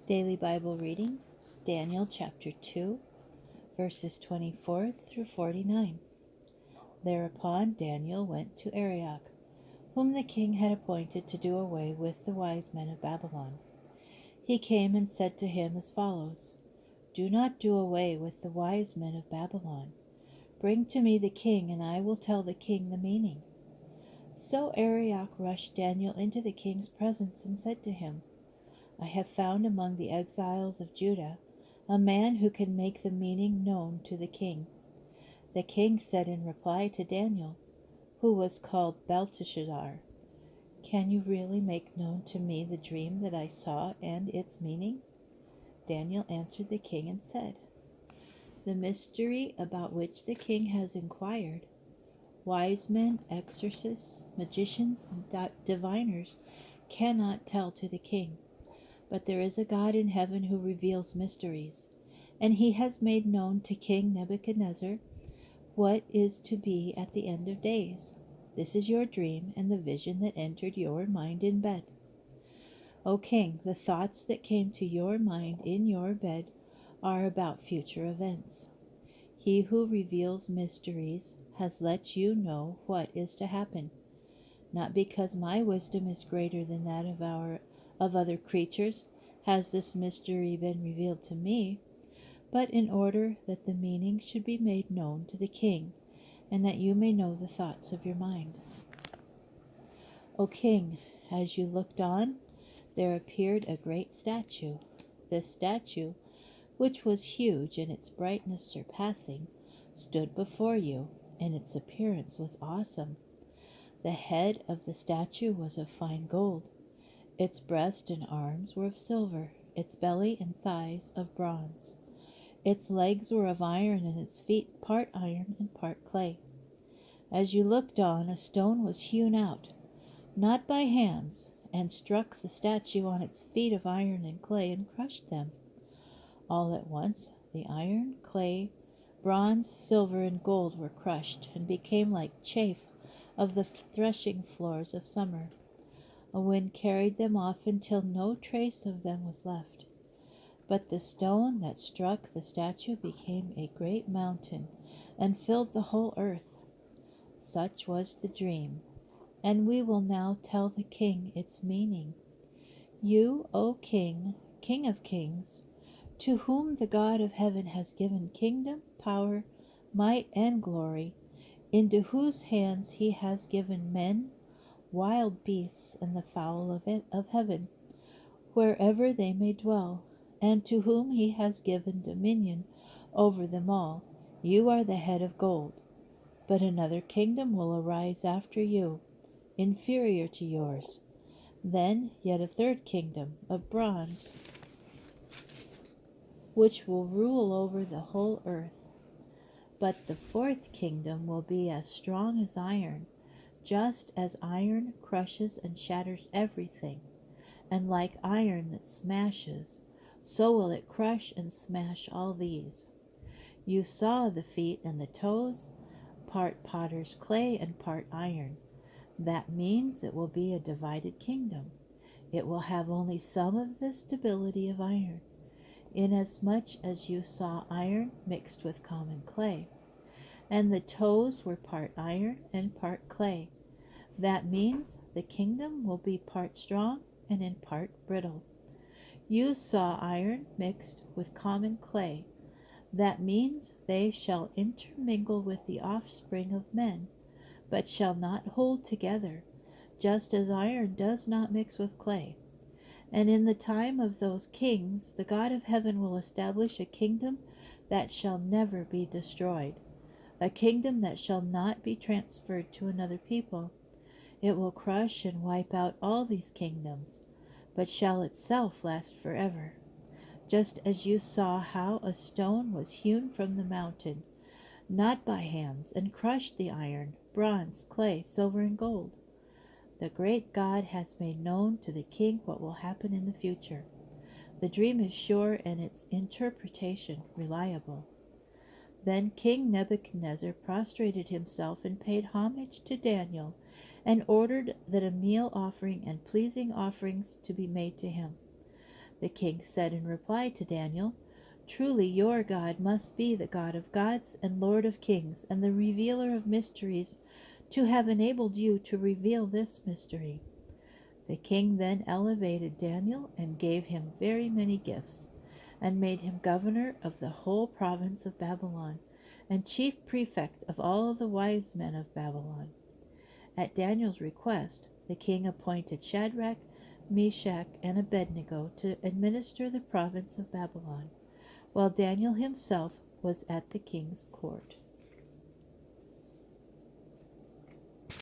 Daily Bible reading, Daniel chapter 2, verses 24 through 49. Thereupon Daniel went to Arioch, whom the king had appointed to do away with the wise men of Babylon. He came and said to him as follows: Do not do away with the wise men of Babylon. Bring to me the king, and I will tell the king the meaning. So Arioch rushed Daniel into the king's presence and said to him, I have found among the exiles of Judah a man who can make the meaning known to the king. The king said in reply to Daniel, who was called Belteshazzar, Can you really make known to me the dream that I saw and its meaning? Daniel answered the king and said, The mystery about which the king has inquired, wise men, exorcists, magicians, and diviners cannot tell to the king. But there is a God in heaven who reveals mysteries, and he has made known to King Nebuchadnezzar what is to be at the end of days. This is your dream and the vision that entered your mind in bed. O king, the thoughts that came to your mind in your bed are about future events. He who reveals mysteries has let you know what is to happen, not because my wisdom is greater than that of other creatures has this mystery been revealed to me, but in order that the meaning should be made known to the king, and that you may know the thoughts of your mind. O king, as you looked on, there appeared a great statue. This statue, which was huge and its brightness surpassing, stood before you, and its appearance was awesome. The head of the statue was of fine gold. Its breast and arms were of silver, its belly and thighs of bronze. Its legs were of iron, and its feet part iron and part clay. As you looked on, a stone was hewn out, not by hands, and struck the statue on its feet of iron and clay and crushed them. All at once the iron, clay, bronze, silver, and gold were crushed, and became like chaff of the threshing floors of summer. A wind carried them off until no trace of them was left. But the stone that struck the statue became a great mountain and filled the whole earth. Such was the dream, and we will now tell the king its meaning. You, O king, King of kings, to whom the God of heaven has given kingdom, power, might, and glory, into whose hands he has given men, wild beasts, and the fowl of heaven, wherever they may dwell, and to whom he has given dominion over them all. You are the head of gold, but another kingdom will arise after you, inferior to yours. Then yet a third kingdom of bronze, which will rule over the whole earth. But the fourth kingdom will be as strong as iron, just as iron crushes and shatters everything, and like iron that smashes, so will it crush and smash all these. You saw the feet and the toes, part potter's clay and part iron. That means it will be a divided kingdom. It will have only some of the stability of iron, inasmuch as you saw iron mixed with common clay, and the toes were part iron and part clay. That means the kingdom will be part strong and in part brittle. You saw iron mixed with common clay. That means they shall intermingle with the offspring of men, but shall not hold together, just as iron does not mix with clay. And in the time of those kings, the God of heaven will establish a kingdom that shall never be destroyed, a kingdom that shall not be transferred to another people. It will crush and wipe out all these kingdoms, but shall itself last forever. Just as you saw how a stone was hewn from the mountain, not by hands, and crushed the iron, bronze, clay, silver, and gold. The great God has made known to the king what will happen in the future. The dream is sure and its interpretation reliable. Then King Nebuchadnezzar prostrated himself and paid homage to Daniel, and ordered that a meal offering and pleasing offerings to be made to him. The king said in reply to Daniel, "Truly your God must be the God of gods and Lord of kings and the revealer of mysteries, to have enabled you to reveal this mystery." The king then elevated Daniel and gave him very many gifts, and made him governor of the whole province of Babylon, and chief prefect of all the wise men of Babylon. At Daniel's request, the king appointed Shadrach, Meshach, and Abednego to administer the province of Babylon, while Daniel himself was at the king's court.